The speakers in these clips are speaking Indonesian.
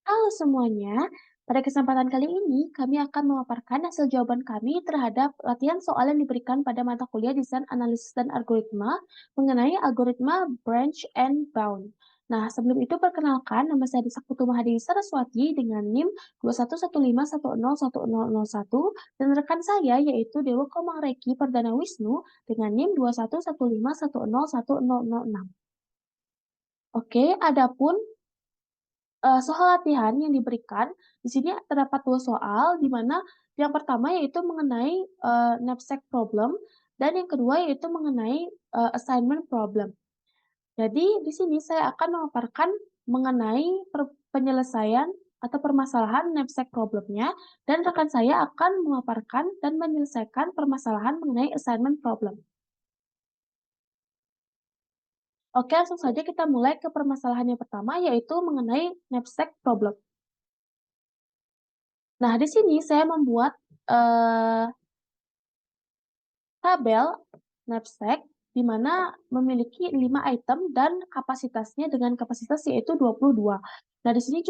Halo semuanya, pada kesempatan kali ini kami akan memaparkan hasil jawaban kami terhadap latihan soal yang diberikan pada mata kuliah Desain Analisis dan Algoritma mengenai algoritma branch and bound. Nah, sebelum itu perkenalkan nama saya Disa Putu Mahadewi Saraswati dengan NIM 21151011001 dan rekan saya yaitu Dewa Komangreki Perdana Wisnu dengan NIM 21151011006. Oke, adapun soal latihan yang diberikan, di sini terdapat 2 soal, di mana yang pertama yaitu mengenai, knapsack problem, dan yang kedua yaitu mengenai, assignment problem. Jadi di sini saya akan memaparkan mengenai penyelesaian atau permasalahan knapsack problem-nya, dan rekan saya akan memaparkan dan menyelesaikan permasalahan mengenai assignment problem. Oke, langsung saja kita mulai ke permasalahan yang pertama, yaitu mengenai knapsack problem. Nah, di sini saya membuat, eee, tabel knapsack di mana memiliki 5 item dan kapasitasnya dengan kapasitas yaitu 22. Nah, di sini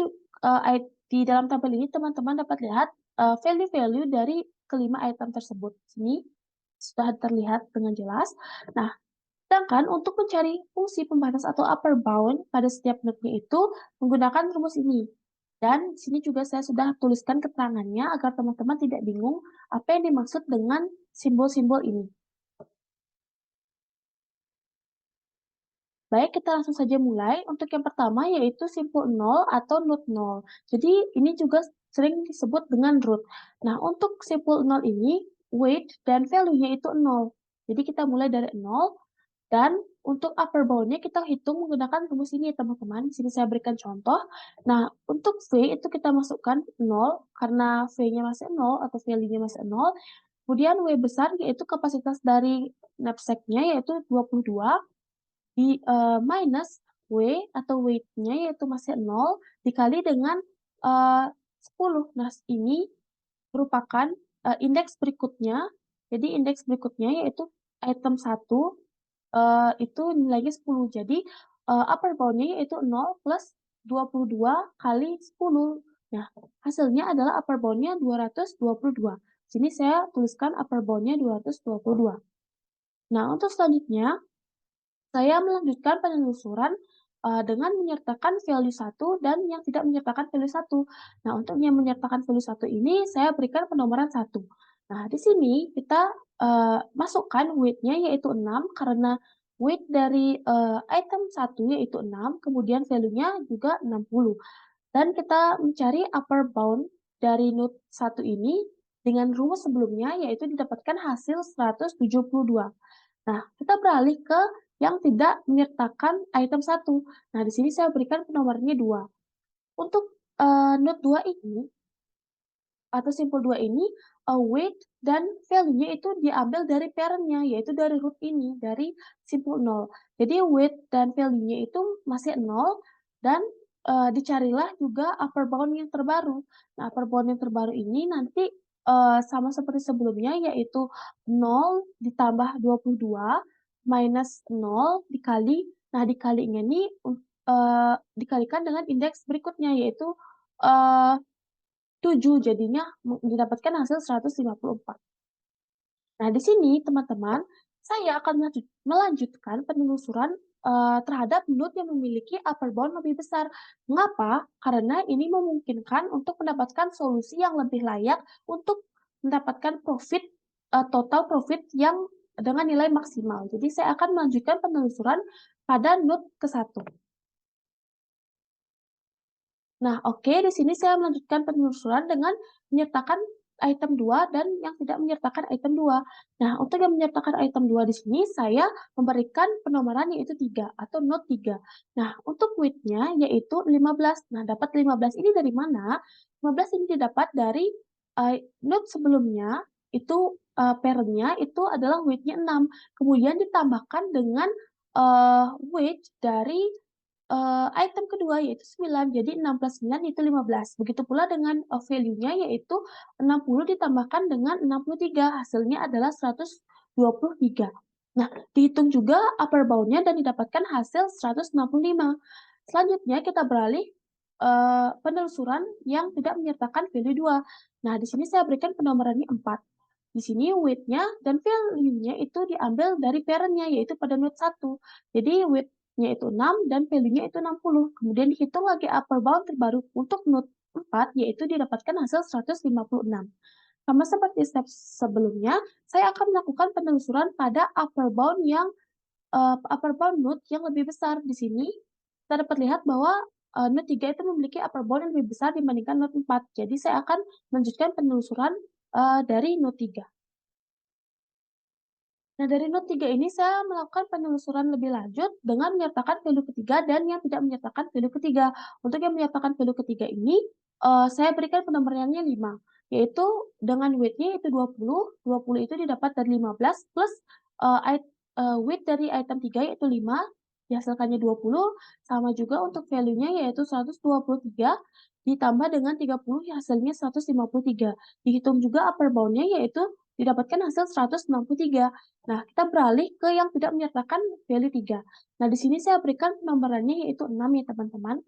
di dalam tabel ini teman-teman dapat lihat, value-value dari kelima item tersebut. Sini sudah terlihat dengan jelas. Nah, sedangkan untuk mencari fungsi pembatas atau upper bound pada setiap node-nya itu menggunakan rumus ini. Dan di sini juga saya sudah tuliskan keterangannya agar teman-teman tidak bingung apa yang dimaksud dengan simbol-simbol ini. Baik, kita langsung saja mulai. Untuk yang pertama yaitu simpul 0 atau node 0. Jadi ini juga sering disebut dengan root. Nah, untuk simpul 0 ini, weight dan value-nya itu 0. Jadi kita mulai dari 0, dan untuk upper bound-nya kita hitung menggunakan rumus ini teman-teman. Di sini saya berikan contoh. Nah, untuk V itu kita masukkan 0, karena V-nya masih 0 atau value-nya masih 0. Kemudian W besar yaitu kapasitas dari knapsack-nya yaitu 22 minus W atau weight-nya yaitu masih 0 dikali dengan, 10. Nah, ini merupakan, indeks berikutnya. Jadi indeks berikutnya yaitu item 1, itu nilainya 10. Jadi, upper bound-nya yaitu 0 plus 22 kali 10. Nah, hasilnya adalah upper bound-nya 222. Sini saya tuliskan upper bound-nya 222. Nah, untuk selanjutnya saya melanjutkan penelusuran, dengan menyertakan value 1 dan yang tidak menyertakan value 1. Nah, untuk yang menyertakan value 1 ini saya berikan penomoran 1. Nah, di sini kita, masukkan weight-nya yaitu 6 karena weight dari, item 1 yaitu 6, kemudian value-nya juga 60. Dan kita mencari upper bound dari node 1 ini dengan rumus sebelumnya yaitu didapatkan hasil 172. Nah, kita beralih ke yang tidak menyertakan item 1. Nah, di sini saya berikan penomorannya 2. Untuk, node 2 ini, atau simpul 2 ini, weight dan value-nya itu diambil dari parent-nya, yaitu dari root ini, dari simpul 0. Jadi weight dan value-nya itu masih 0 dan, dicarilah juga upper bound yang terbaru. Nah, upper bound yang terbaru ini nanti, sama seperti sebelumnya, yaitu 0 ditambah 22 minus 0 dikali, nah dikalinya ini, dikalikan dengan indeks berikutnya, yaitu, eee 7 jadinya didapatkan hasil 154. Nah, di sini teman-teman, saya akan melanjutkan penelusuran, terhadap node yang memiliki upper bound lebih besar. Mengapa? Karena ini memungkinkan untuk mendapatkan solusi yang lebih layak untuk mendapatkan profit, total profit yang dengan nilai maksimal. Jadi saya akan melanjutkan penelusuran pada node ke-1. Nah, oke, di sini saya melanjutkan penelusuran dengan menyertakan item 2 dan yang tidak menyertakan item 2. Nah, untuk yang menyertakan item 2 di sini saya memberikan penomoran yaitu 3 atau node 3. Nah, untuk weight-nya yaitu 15. Nah, dapat 15 ini dari mana? 15 ini didapat dari, node sebelumnya itu, parent-nya itu adalah weight-nya 6, kemudian ditambahkan dengan, weight dari item kedua yaitu 9, jadi 6 plus 9 yaitu 15. Begitu pula dengan, value-nya yaitu 60 ditambahkan dengan 63, hasilnya adalah 123. Nah, dihitung juga upper bound-nya dan didapatkan hasil 165. Selanjutnya kita beralih, penelusuran yang tidak menyertakan value 2. Nah, di sini saya berikan penomorannya 4. Di sini weight-nya dan value-nya itu diambil dari parent-nya, yaitu pada node 1. Jadi weight-nya itu 6 dan value-nya itu 60. Kemudian dihitung lagi upper bound terbaru untuk node 4, yaitu didapatkan hasil 156. Sama seperti step sebelumnya, saya akan melakukan penelusuran pada upper bound node yang lebih besar. Di sini kita dapat lihat bahwa, node 3 itu memiliki upper bound yang lebih besar dibandingkan node 4. Jadi saya akan melanjutkan penelusuran, dari node 3. Nah, dari node 3 ini saya melakukan penelusuran lebih lanjut dengan menyertakan value ketiga dan yang tidak menyertakan value ketiga. Untuk yang menyertakan value ketiga ini, saya berikan penomorannya 5, yaitu dengan weight-nya itu 20, 20 itu didapat dari 15 plus, weight dari item 3 yaitu 5, dihasilkannya 20, sama juga untuk value-nya yaitu 123, ditambah dengan 30 hasilnya 153. Dihitung juga upper bound-nya yaitu didapatkan hasil 163. Nah, kita beralih ke yang tidak menyertakan value 3. Nah, di sini saya berikan penomorannya yaitu 6 ya, teman-teman.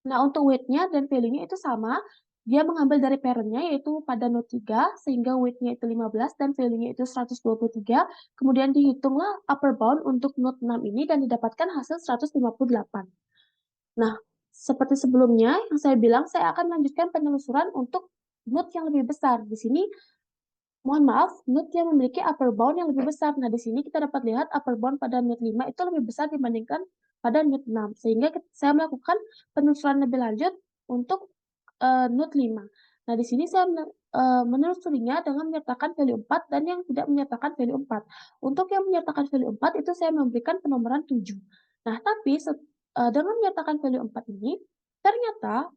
Nah, untuk weight-nya dan value-nya itu sama. Dia mengambil dari parent-nya yaitu pada node 3, sehingga weight-nya itu 15 dan value-nya itu 123. Kemudian dihitunglah upper bound untuk node 6 ini dan didapatkan hasil 158. Nah, seperti sebelumnya yang saya bilang, saya akan melanjutkan penelusuran untuk node yang lebih besar. Di sini mohon maaf, node yang memiliki upper bound yang lebih besar. Nah, di sini kita dapat lihat upper bound pada node 5 itu lebih besar dibandingkan pada node 6. Sehingga saya melakukan penelusuran lebih lanjut untuk node 5. Nah, di sini saya menelusurinya dengan menyertakan value 4 dan yang tidak menyertakan value 4. Untuk yang menyertakan value 4 itu saya memberikan penomoran 7. Nah, tapi dengan menyertakan value 4 ini, ternyata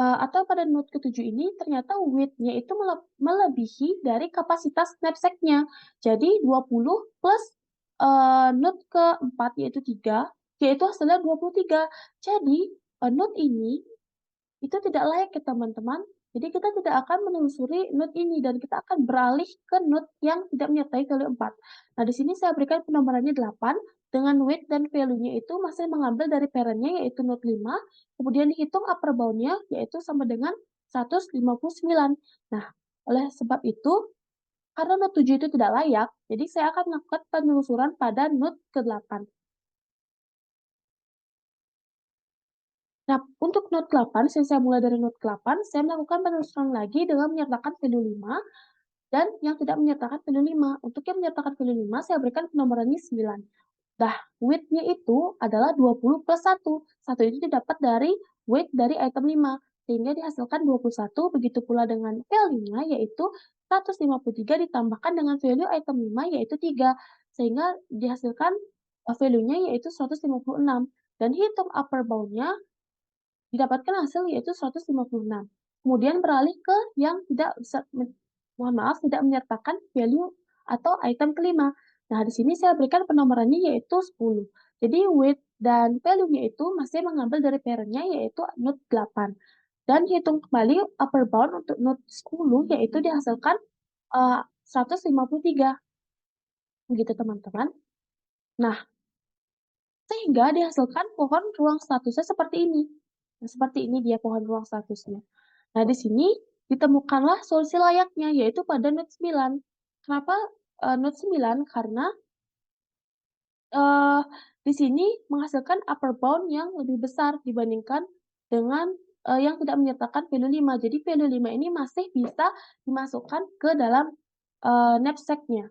atau pada node ke-7 ini ternyata weight-nya itu melebihi dari kapasitas knapsack-nya. Jadi 20 plus, node ke-4 yaitu 3, yaitu hasilnya 23. Jadi, node ini itu tidak layak ya teman-teman. Jadi kita tidak akan menelusuri node ini dan kita akan beralih ke node yang tidak menyertai value 4. Nah, di sini saya berikan penomorannya 8 dengan weight dan value-nya itu masih mengambil dari parent-nya yaitu node 5, kemudian dihitung upper bound-nya yaitu sama dengan 159. Nah, oleh sebab itu, karena node 7 itu tidak layak, jadi saya akan melakukan penelusuran pada node ke-8. Nah, untuk node 8, saya mulai dari node 8, saya melakukan penelusuran lagi dengan menyertakan value 5 dan yang tidak menyertakan value 5. Untuk yang menyertakan value 5, saya berikan penomorannya 9. Nah, weight-nya itu adalah 20 plus 1. 1 itu didapat dari weight dari item 5, sehingga dihasilkan 21, begitu pula dengan value-nya, yaitu 153 ditambahkan dengan value item 5, yaitu 3, sehingga dihasilkan value-nya yaitu 156. Dan hitung upper bound-nya didapatkan hasil yaitu 156. Kemudian beralih ke yang tidak bisa mohon maaf, tidak menyertakan value atau item kelima. Nah, di sini saya berikan penomorannya yaitu 10. Jadi weight dan value-nya itu masih mengambil dari parent-nya yaitu node 8. Dan hitung kembali upper bound untuk node 10 yaitu dihasilkan 153. Begitu teman-teman. Nah, sehingga dihasilkan pohon ruang statusnya seperti ini. Nah, seperti ini dia pohon ruang statusnya. Nah, di sini ditemukanlah solusi layaknya, yaitu pada node 9. Kenapa, node 9? Karena, eee, di sini menghasilkan upper bound yang lebih besar dibandingkan dengan, yang tidak menyertakan value 5. Jadi value 5 ini masih bisa dimasukkan ke dalam, knapsack-nya.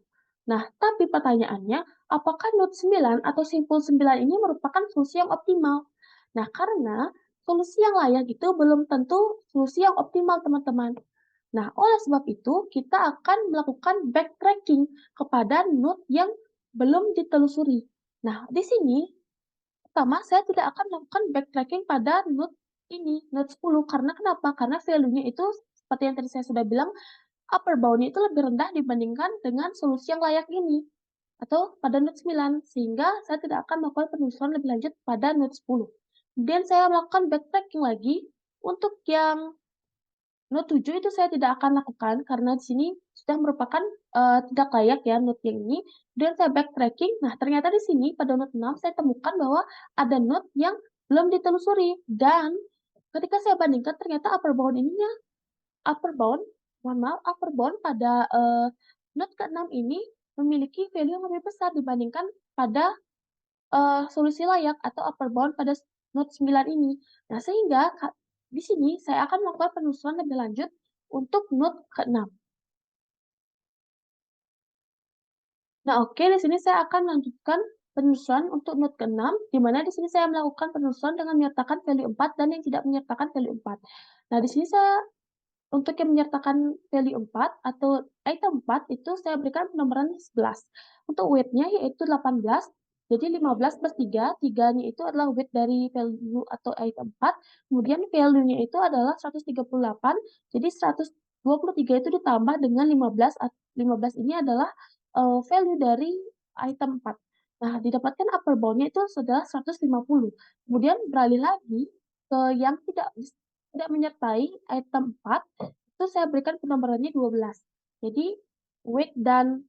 Nah, tapi pertanyaannya, apakah node 9 atau simpul 9 ini merupakan solusi yang optimal? Nah, karena solusi yang layak itu belum tentu solusi yang optimal, teman-teman. Nah, oleh sebab itu, kita akan melakukan backtracking kepada node yang belum ditelusuri. Nah, di sini, pertama, saya tidak akan melakukan backtracking pada node ini, node 10. Karena kenapa? Karena value-nya itu, seperti yang tadi saya sudah bilang, upper bound-nya itu lebih rendah dibandingkan dengan solusi yang layak ini, atau pada node 9. Sehingga saya tidak akan melakukan penelusuran lebih lanjut pada node 10. Kemudian saya melakukan backtracking lagi untuk yang node 7 itu saya tidak akan lakukan karena di sini sudah merupakan, tidak layak ya node yang ini. Kemudian saya backtracking, nah ternyata di sini pada node 6 saya temukan bahwa ada node yang belum ditelusuri dan ketika saya bandingkan ternyata upper bound, upper bound pada, node ke-6 ini memiliki value yang lebih besar dibandingkan pada, solusi layak atau upper bound pada node 9 ini. Nah, sehingga di sini saya akan melakukan penelusuran lebih lanjut untuk node ke-6. Nah, oke, di sini saya akan melanjutkan penelusuran untuk node ke-6, di mana di sini saya melakukan penelusuran dengan menyertakan value 4 dan yang tidak menyertakan value 4. Nah, di sini saya untuk yang menyertakan value 4 atau item 4 itu saya berikan penomoran 11. Untuk weight-nya yaitu 18, jadi 15 plus 3, 3-nya itu adalah weight dari value atau item 4, kemudian value-nya itu adalah 138, jadi 123 itu ditambah dengan 15, 15 ini adalah, value dari item 4. Nah, didapatkan upper bound-nya itu sudah 150. Kemudian beralih lagi ke yang tidak menyertai item 4, itu saya berikan penomorannya 12. Jadi, weight dan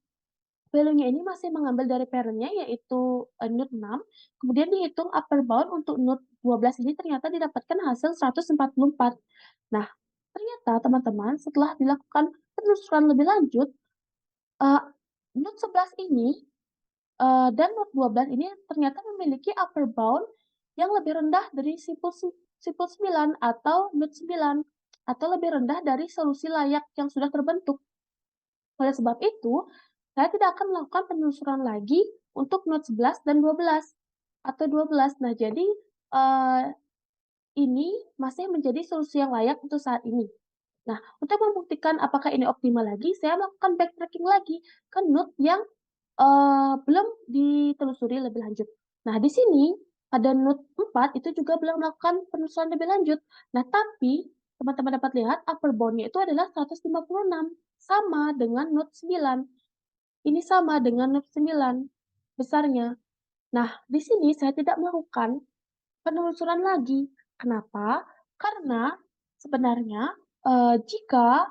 value-nya ini masih mengambil dari parent-nya yaitu, node 6, kemudian dihitung upper bound untuk node 12 ini ternyata didapatkan hasil 144. Nah, ternyata teman-teman setelah dilakukan penelusuran lebih lanjut, eee, node 11 ini, dan node 12 ini ternyata memiliki upper bound yang lebih rendah dari simpul 9 atau node 9, atau lebih rendah dari solusi layak yang sudah terbentuk. Oleh sebab itu, saya tidak akan melakukan penelusuran lagi untuk node 11 dan 12 atau 12. Nah, jadi, eee, ini masih menjadi solusi yang layak untuk saat ini. Nah, untuk membuktikan apakah ini optimal lagi, saya melakukan backtracking lagi ke node yang belum ditelusuri lebih lanjut. Nah, di sini pada node 4 itu juga belum melakukan penelusuran lebih lanjut. Nah, tapi teman-teman dapat lihat upper bound-nya itu adalah 156, sama dengan node 9. Ini sama dengan node 9 besarnya. Nah, di sini saya tidak melakukan penelusuran lagi. Kenapa? Karena sebenarnya, jika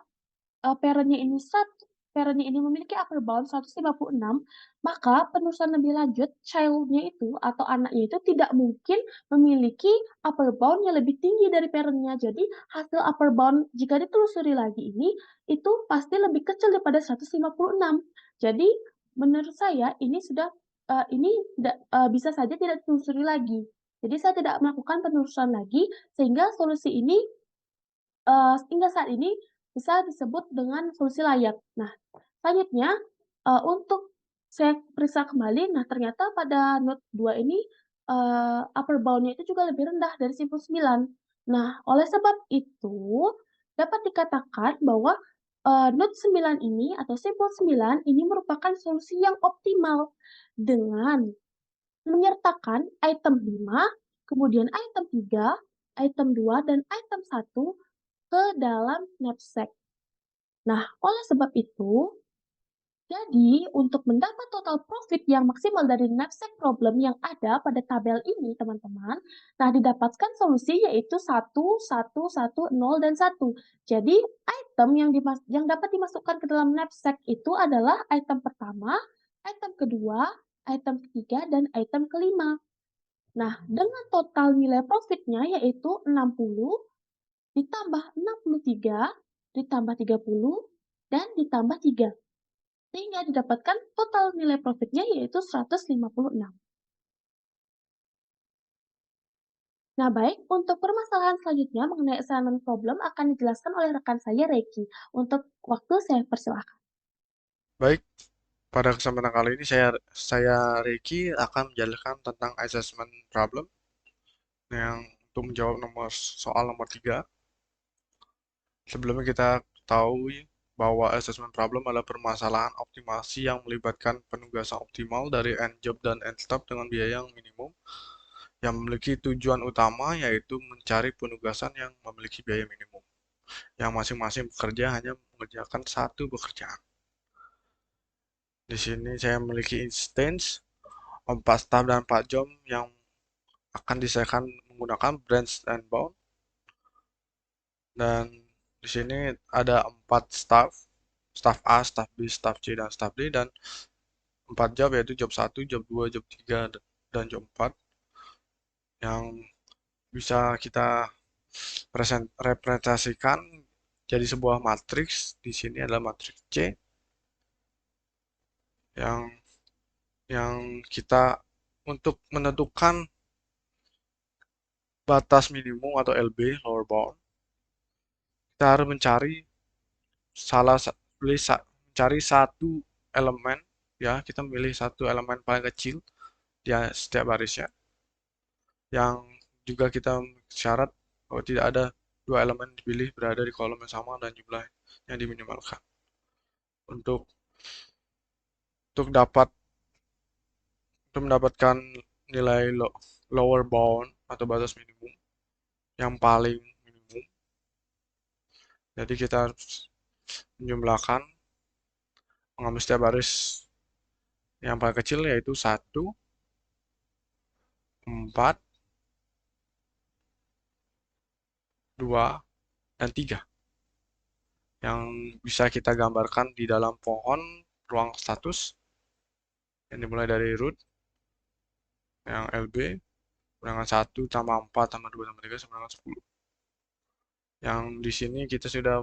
parent-nya ini memiliki upper bound 156, maka penelusuran lebih lanjut child-nya itu atau anaknya itu tidak mungkin memiliki upper bound yang lebih tinggi dari parent-nya. Jadi hasil upper bound jika ditelusuri lagi ini, itu pasti lebih kecil daripada 156. Jadi menurut saya ini sudah, ini tidak bisa saja tidak ditelusuri lagi. Jadi saya tidak melakukan penelusuran lagi sehingga solusi ini hingga saat ini bisa disebut dengan solusi layak. Nah, selanjutnya, untuk saya periksa kembali, nah ternyata pada node 2 ini, upper bound-nya itu juga lebih rendah dari simpul 9. Nah, oleh sebab itu, dapat dikatakan bahwa, node 9 ini atau simpul 9 ini merupakan solusi yang optimal dengan menyertakan item 5, kemudian item 3, item 2, dan item 1 ke dalam knapsack. Nah, oleh sebab itu, jadi untuk mendapat total profit yang maksimal dari knapsack problem yang ada pada tabel ini, teman-teman, nah didapatkan solusi yaitu 1, 1, 1, 0, dan 1. Jadi, item yang dapat dimasukkan ke dalam knapsack itu adalah item pertama, item kedua, item ketiga, dan item kelima. Nah, dengan total nilai profitnya yaitu 60, ditambah 63, ditambah 30, dan ditambah 3. Sehingga didapatkan total nilai profitnya yaitu 156. Nah, baik, untuk permasalahan selanjutnya mengenai assignment problem akan dijelaskan oleh rekan saya, Reiki. Untuk waktu saya persilahkan. Baik, pada kesempatan kali ini saya Ricky akan menjelaskan tentang assessment problem yang untuk menjawab soal nomor 3. Sebelumnya kita tahu bahwa assessment problem adalah permasalahan optimasi yang melibatkan penugasan optimal dari end job dan end stop dengan biaya yang minimum yang memiliki tujuan utama yaitu mencari penugasan yang memiliki biaya minimum yang masing-masing pekerja hanya mengerjakan satu pekerjaan. Di sini saya memiliki instance 4 staff dan 4 job yang akan diselesaikan menggunakan branch and bound, dan di sini ada 4 staff, staff A, staff B, staff C, dan staff D, dan 4 job yaitu job 1, job 2, job 3, dan job 4 yang bisa kita representasikan jadi sebuah matriks. Di sini adalah matriks C yang kita untuk menentukan batas minimum atau LB lower bound, kita harus mencari mencari satu elemen, ya kita memilih satu elemen paling kecil di setiap barisnya, yang juga kita syarat bahwa tidak ada dua elemen dipilih berada di kolom yang sama dan jumlah yang diminimalkan. Untuk dapat mendapatkan nilai lower bound atau batas minimum yang paling minimum, jadi kita harus menjumlahkan, mengambil setiap baris yang paling kecil, yaitu 1, 4, 2, dan 3, yang bisa kita gambarkan di dalam pohon ruang status yang dimulai dari root yang LB dengan 1 tambah 4 tambah 2 tambah 3 sama dengan 10. Yang di sini kita sudah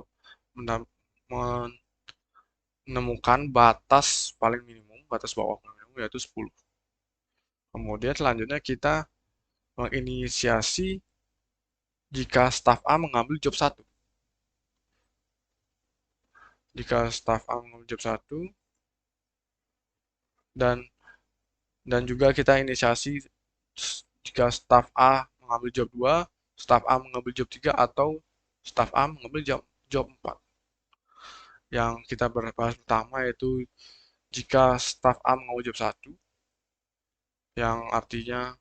menemukan batas paling minimum, batas bawah paling minimum, yaitu 10. Kemudian selanjutnya kita menginisiasi jika staf A mengambil job 1. Jika staf A mengambil job 1, dan juga kita inisiasi jika staf A mengambil job 2, staf A mengambil job 3, atau staf A mengambil job 4. Yang kita bahas pertama yaitu jika staf A mengambil job 1, yang artinya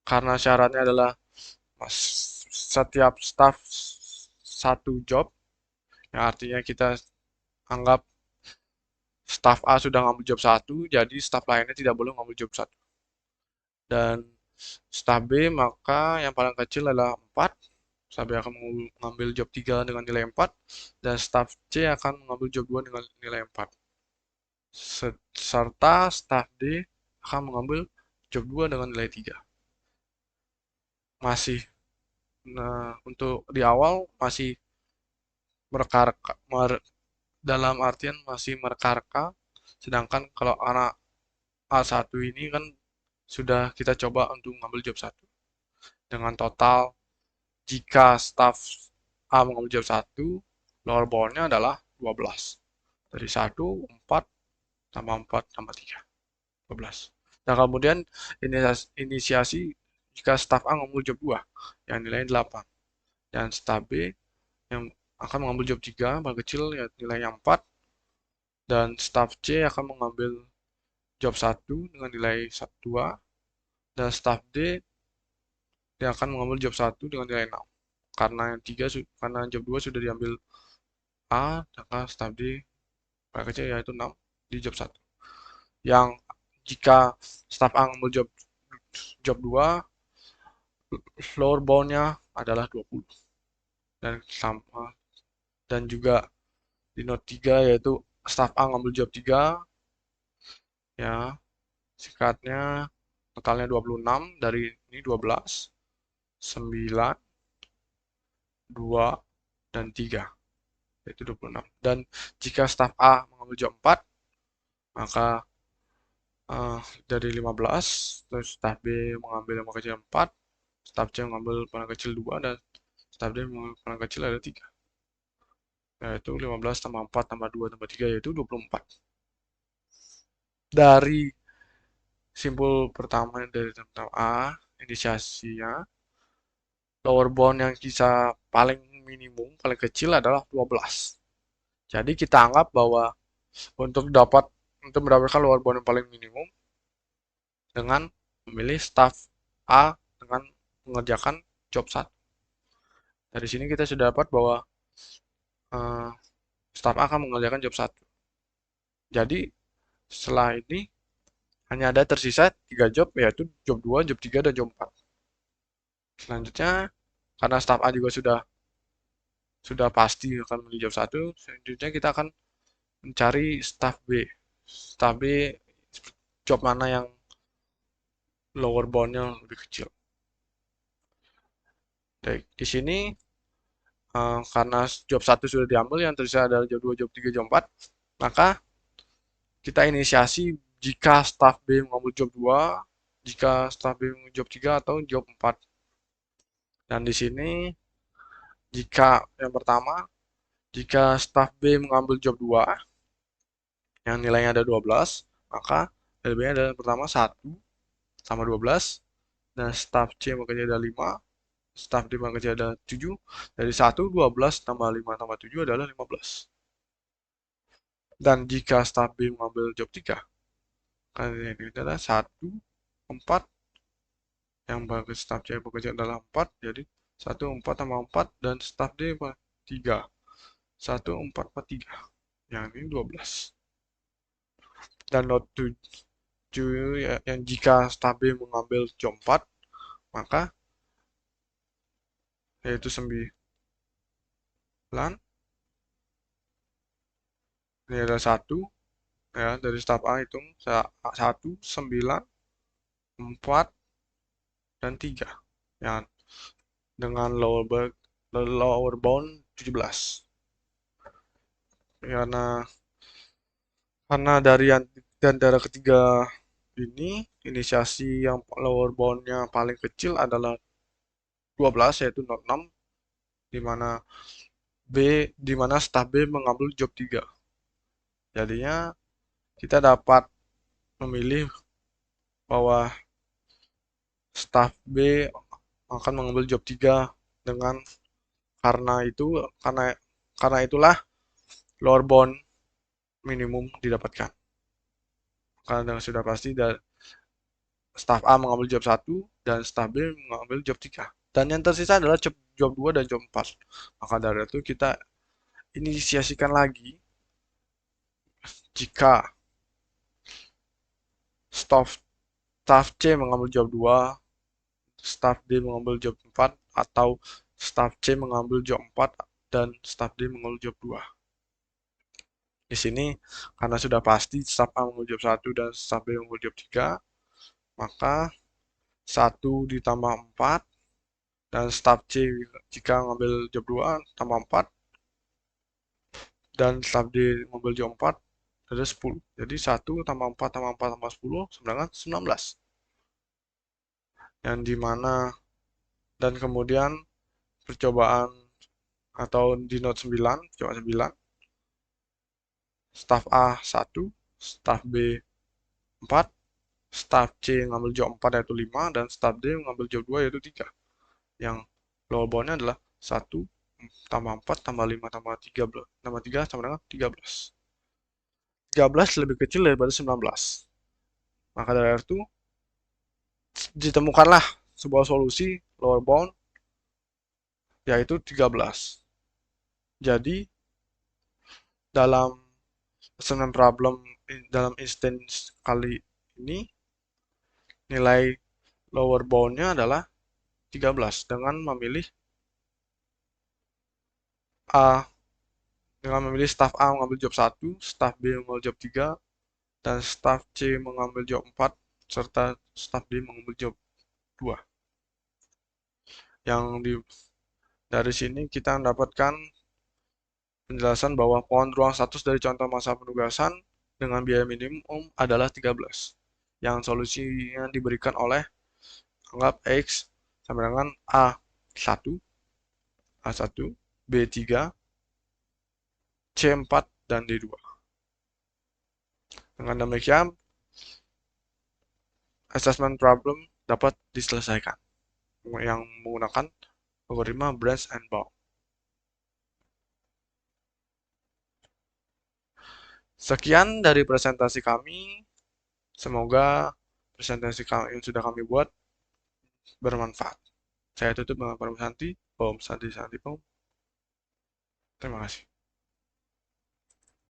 karena syaratnya adalah setiap staf satu job, yang artinya kita anggap staf A sudah ngambil job 1, jadi staf lainnya tidak boleh ngambil job 1. Dan staf B, maka yang paling kecil adalah 4. Staf B akan mengambil job 3 dengan nilai 4, dan staf C akan mengambil job 2 dengan nilai 4. Serta staf D akan mengambil job 2 dengan nilai 3. Masih, untuk di awal masih mereka-reka, dalam artian masih mereka-reka, sedangkan kalau anak A1 ini kan sudah kita coba untuk mengambil job 1 dengan total, jika staff A mengambil job 1, lower boundnya adalah 12. Dari 1, 4, tambah 4, tambah 3, 12. Nah, kemudian inisiasi jika staff A mengambil job 2, yang nilainya 8. Dan staff B yang akan mengambil job 3, paling kecil, ya nilainya 4. Dan staff C akan mengambil job 1 dengan nilai 2. Dan staff D dia akan mengambil job 1 dengan nilai 6. Karena job 2 sudah diambil A, maka staf D paling kecil yaitu 6 di job 1. Yang jika staf A mengambil job 2, lower boundnya adalah 20. Dan sama, dan juga di note 3 yaitu staf A mengambil job 3, ya sikatnya totalnya 26, dari ini 12, 9, 2, dan 3, yaitu 26. Dan jika staf A mengambil job 4, maka dari 15, terus staf B mengambil yang paling kecil 4, staf C mengambil paling kecil 2, dan staf D mengambil paling kecil ada 3. Yaitu 15 tambah 4 tambah 2 tambah 3, yaitu 24. Dari simpul pertama dari tentang A, inisiasinya, lower bound yang bisa paling minimum, paling kecil adalah 12. Jadi kita anggap bahwa untuk mendapatkan lower bound yang paling minimum dengan memilih staf A dengan mengerjakan job 1. Dari sini kita sudah dapat bahwa staf A akan mengerjakan job 1. Jadi setelah ini hanya ada tersisa 3 job, yaitu job 2, job 3, dan job 4. Selanjutnya, karena staf A juga sudah pasti akan memilih job 1, selanjutnya kita akan mencari staf B. Staf B, job mana yang lower boundnya lebih kecil. Baik, di sini karena job satu sudah diambil, yang tersisa adalah job 2, job 3, job 4, maka kita inisiasi jika staff B mengambil job 2, jika staff B mengambil job 3 atau job 4. Dan di sini jika yang pertama, jika staff B mengambil job 2 yang nilainya ada 12, maka LB-nya adalah yang pertama 1 sama 12, dan staff C bekerja ada 5, staff D bekerja ada 7, dari 1, 12 tambah 5 tambah 7 adalah 15. Dan jika staff B mengambil job 3, kan ini adalah 1, 4, yang bagi staff C bekerja adalah 4, jadi 1, 4 tambah 4, dan staff D 3. 1, 4, 4, 3. Yang ini 12. Dan note 7, yang jika staff B mengambil job 4, maka yaitu 9, ini ada 1, ya, dari staff A hitung 1, 9, 4, dan 3. Ya, dengan lower bound 17. Karena dari ketiga ini, inisiasi yang lower boundnya paling kecil adalah 12, yaitu not 6, di mana di mana staff B mengambil job 3. Jadinya kita dapat memilih bahwa staff B akan mengambil job 3 dengan karena itulah lower bound minimum didapatkan. Karena sudah pasti staff A mengambil job 1 dan staff B mengambil job 3. Dan yang tersisa adalah job 2 dan job 4. Maka dari itu kita inisiasikan lagi jika staff C mengambil job 2, staff D mengambil job 4, atau staff C mengambil job 4 dan staff D mengambil job 2. Di sini karena sudah pasti staff A mengambil job 1 dan staff B mengambil job 3, maka 1 ditambah 4, dan staff C jika mengambil job 2 tambah 4, dan staff D mengambil job 4 ada 10. Jadi 1 tambah 4 tambah 4 tambah 10 sama dengan 19. Yang dimana dan kemudian percobaan atau di note 9, coba 9, staff A 1, staff B 4, staff C mengambil job 4 yaitu 5, dan staff D mengambil job 2 yaitu 3. Yang lower boundnya adalah 1 tambah 4 tambah 5 tambah 13 tambah 3 sama dengan 13. 13 lebih kecil daripada 19. Maka dari itu ditemukanlah sebuah solusi lower bound yaitu 13. Jadi dalam assessment problem dalam instance kali ini nilai lower boundnya adalah 13 dengan memilih A dengan memilih staff A mengambil job 1, staff B mengambil job 3, dan staff C mengambil job 4, serta staff D mengambil job 2. Dari sini kita mendapatkan penjelasan bahwa pohon ruang status dari contoh masa penugasan dengan biaya minimum adalah 13. Yang solusinya diberikan oleh anggap X sama dengan A1, A1, B3, C4, dan D2. Dengan demikian, assessment problem dapat diselesaikan yang menggunakan algoritma branch and bound. Sekian dari presentasi kami. Semoga presentasi yang sudah kami buat bermanfaat. Saya tutup dengan Pak Santi. Om Santi Santi Om. Terima kasih.